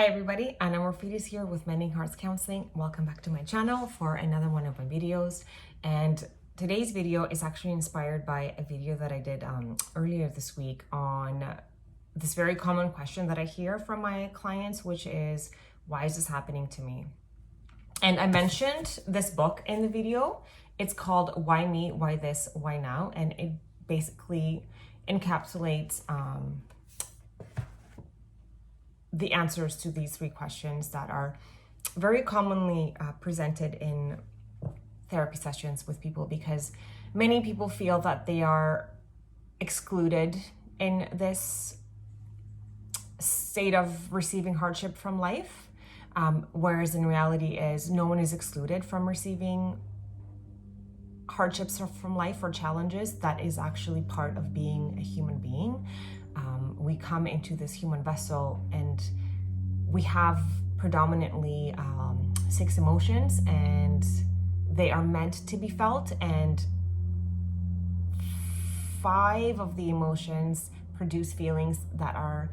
everybody, annamorfidis here with Mending Hearts Counseling. Welcome back to my channel for another one of my videos. And today's video is actually inspired by a video that I did earlier this week on this very common question that I hear from my clients, which is, why is this happening to me? And I mentioned this book in the video. It's called Why Me, Why This, Why Now? And it basically encapsulates the answers to these three questions that are very commonly presented in therapy sessions with people, because many people feel that they are excluded in this state of receiving hardship from life, whereas in reality is no one is excluded from receiving hardships from life or challenges. That is actually part of being a human being. We come into this human vessel and we have predominantly 6 emotions, and they are meant to be felt, and 5 of the emotions produce feelings that are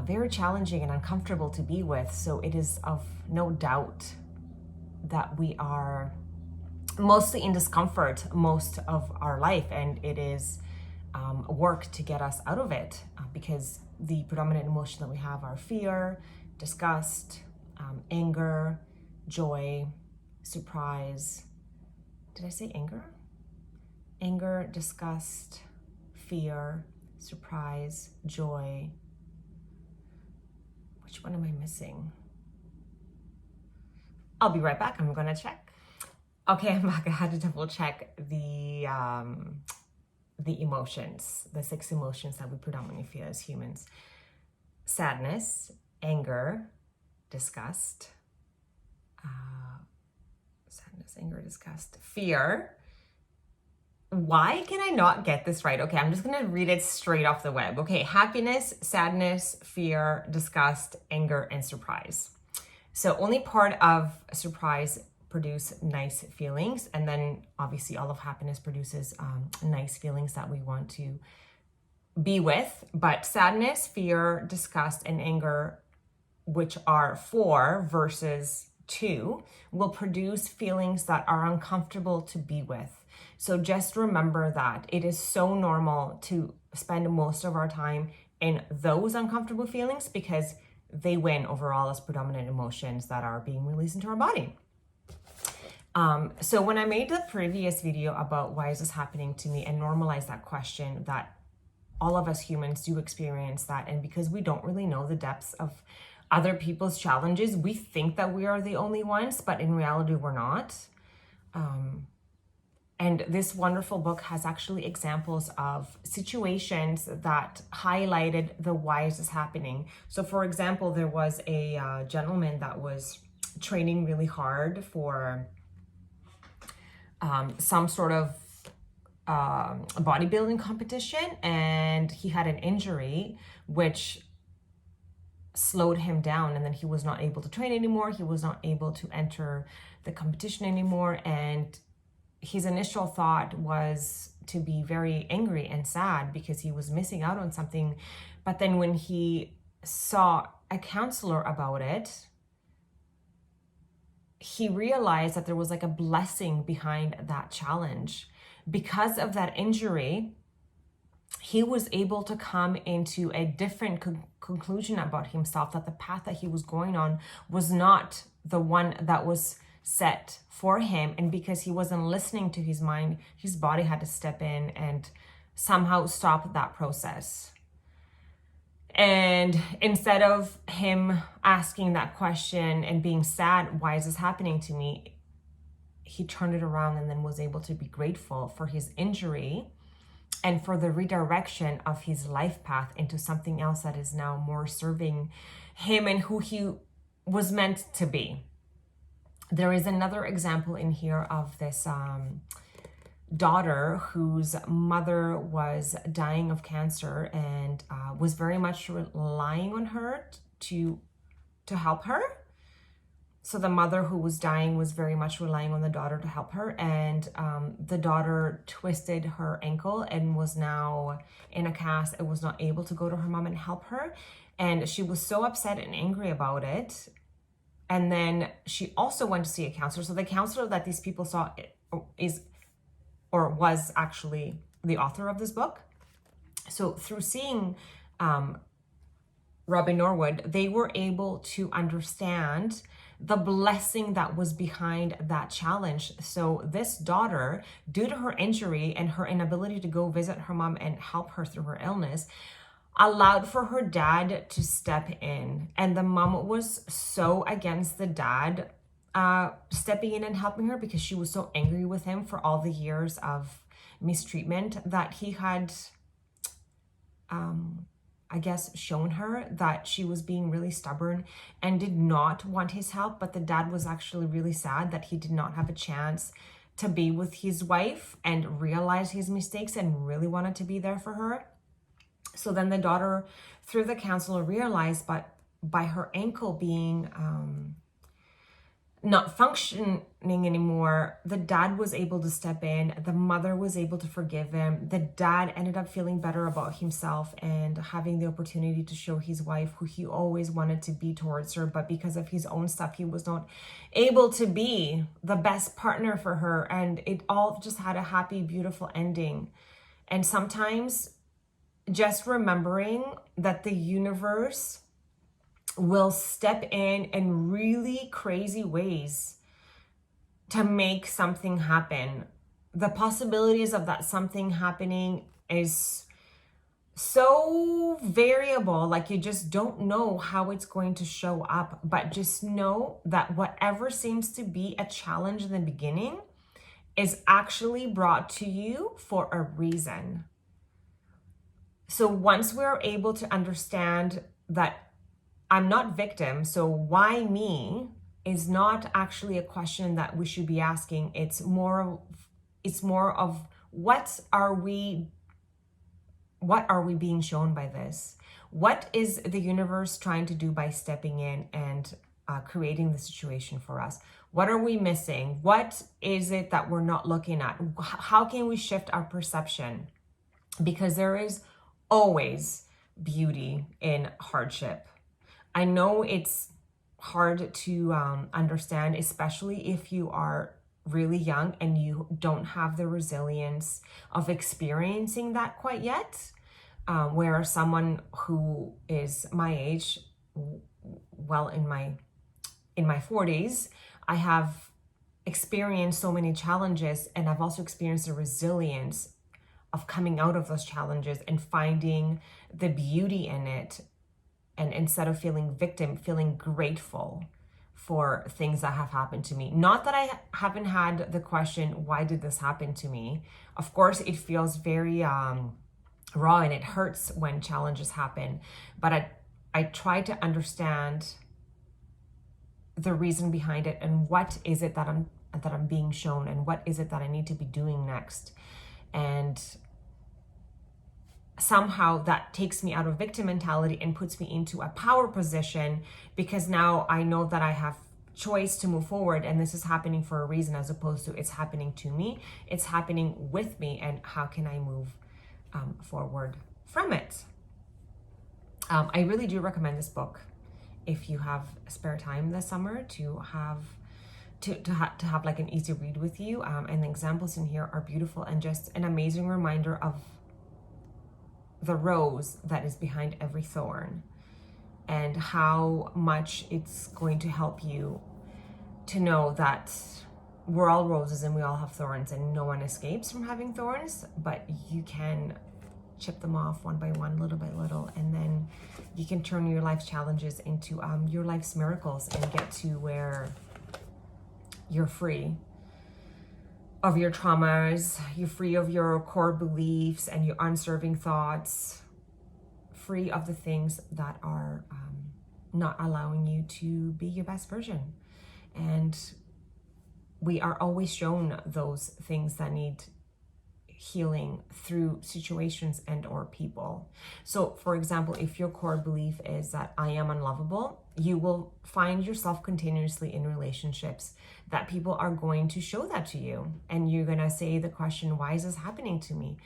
very challenging and uncomfortable to be with. So it is of no doubt that we are mostly in discomfort most of our life, and it is work to get us out of it, because the predominant emotion that we have are fear, disgust, anger, joy, surprise. Did I say anger? Anger, disgust, fear, surprise, joy. Which one am I missing? I'll be right back. I'm gonna check. Okay, I'm back. I had to double check the emotions, the 6 emotions that we predominantly feel as humans. Sadness, anger, disgust, fear. Why can I not get this right? Okay, I'm just gonna read it straight off the web. Okay, happiness, sadness, fear, disgust, anger, and surprise. So only part of surprise produce nice feelings, and then obviously all of happiness produces nice feelings that we want to be with. But sadness, fear, disgust, and anger, which are 4 versus 2, will produce feelings that are uncomfortable to be with. So just remember that it is so normal to spend most of our time in those uncomfortable feelings, because they win overall as predominant emotions that are being released into our body. So when I made the previous video about why is this happening to me and normalize that question, that all of us humans do experience that, and because we don't really know the depths of other people's challenges, we think that we are the only ones, but in reality we're not. And this wonderful book has actually examples of situations that highlighted the why is this happening. So for example, there was a gentleman that was training really hard for some sort of bodybuilding competition, and he had an injury which slowed him down, and then he was not able to train anymore. He was not able to enter the competition anymore, and his initial thought was to be very angry and sad because he was missing out on something. But then when he saw a counselor about it, he realized that there was like a blessing behind that challenge. Because of that injury, he was able to come into a different conclusion about himself, that the path that he was going on was not the one that was set for him. And because he wasn't listening to his mind, his body had to step in and somehow stop that process. And instead of him asking that question and being sad, why is this happening to me? He turned it around and then was able to be grateful for his injury and for the redirection of his life path into something else that is now more serving him and who he was meant to be. There is another example in here of this daughter whose mother was dying of cancer and was very much relying on her to help her. So the mother who was dying was very much relying on the daughter to help her, and the daughter twisted her ankle and was now in a cast and was not able to go to her mom and help her. And she was so upset and angry about it. And then she also went to see a counselor. So the counselor that these people saw was actually the author of this book. So through seeing Robin Norwood, they were able to understand the blessing that was behind that challenge. So this daughter, due to her injury and her inability to go visit her mom and help her through her illness, allowed for her dad to step in. And the mom was so against the dad stepping in and helping her because she was so angry with him for all the years of mistreatment that he had I guess, shown her that she was being really stubborn and did not want his help. But the dad was actually really sad that he did not have a chance to be with his wife and realize his mistakes and really wanted to be there for her. So then the daughter, through the counselor, realized, but by her ankle being not functioning anymore, the dad was able to step in. The mother was able to forgive him. The dad ended up feeling better about himself and having the opportunity to show his wife who he always wanted to be towards her, but because of his own stuff, he was not able to be the best partner for her. And it all just had a happy, beautiful ending. And sometimes just remembering that the universe will step in really crazy ways to make something happen. The possibilities of that something happening is so variable, like you just don't know how it's going to show up, but just know that whatever seems to be a challenge in the beginning is actually brought to you for a reason. So once we're able to understand that I'm not victim, so why me is not actually a question that we should be asking. It's more of what are we being shown by this? What is the universe trying to do by stepping in and creating the situation for us? What are we missing? What is it that we're not looking at? How can we shift our perception? Because there is always beauty in hardship. I know it's hard to understand, especially if you are really young and you don't have the resilience of experiencing that quite yet. Where someone who is my age, well, in my 40s, I have experienced so many challenges, and I've also experienced the resilience of coming out of those challenges and finding the beauty in it. And instead of feeling victim, feeling grateful for things that have happened to me. Not that I haven't had the question, why did this happen to me? Of course, it feels very raw and it hurts when challenges happen. But I try to understand the reason behind it and what is it that I'm being shown and what is it that I need to be doing next. And somehow that takes me out of victim mentality and puts me into a power position, because now I know that I have choice to move forward, and this is happening for a reason, as opposed to it's happening to me. It's happening with me, and how can I move forward from it? I really do recommend this book if you have spare time this summer to have like an easy read with you, and the examples in here are beautiful and just an amazing reminder of the rose that is behind every thorn, and how much it's going to help you to know that we're all roses and we all have thorns, and no one escapes from having thorns, but you can chip them off one by one, little by little, and then you can turn your life's challenges into your life's miracles and get to where you're free of your traumas, you're free of your core beliefs and your unserving thoughts, free of the things that are not allowing you to be your best version. And we are always shown those things that need healing through situations and or people. So for example, if your core belief is that I am unlovable, you will find yourself continuously in relationships that people are going to show that to you. And you're going to say the question, why is this happening to me?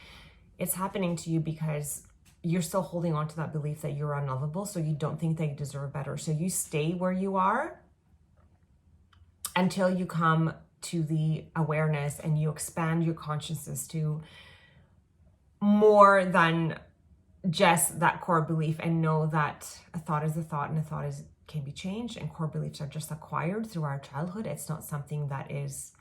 It's happening to you because you're still holding on to that belief that you're unlovable. So you don't think that you deserve better. So you stay where you are until you come to the awareness and you expand your consciousness to more than just that core belief, and know that a thought is a thought and a thought can be changed, and core beliefs are just acquired through our childhood. It's not something that is,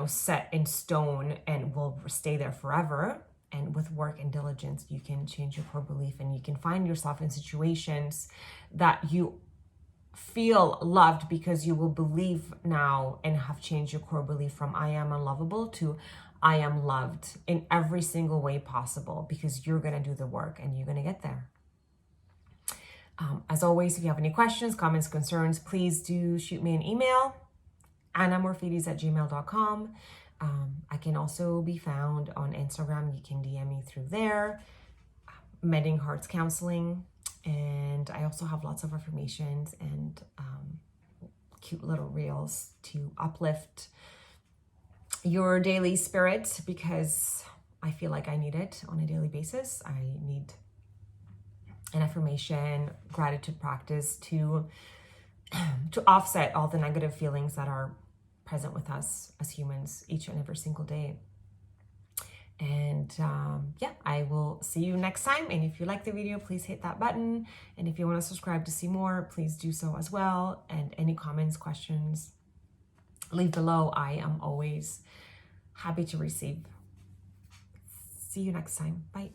set in stone and will stay there forever. And with work and diligence, you can change your core belief, and you can find yourself in situations that you feel loved, because you will believe now and have changed your core belief from I am unlovable to I am loved in every single way possible, because you're going to do the work and you're going to get there. As always, if you have any questions, comments, concerns, please do shoot me an email, annamorfidis@gmail.com. I can also be found on Instagram. You can DM me through there. Mending Hearts Counseling. And I also have lots of affirmations and cute little reels to uplift your daily spirit, because I feel like I need it on a daily basis. I need an affirmation, gratitude practice to offset all the negative feelings that are present with us as humans each and every single day. And I will see you next time. And if you like the video, please hit that button. And if you want to subscribe to see more, please do so as well. And any comments, questions, leave below. I am always happy to receive. See you next time. Bye.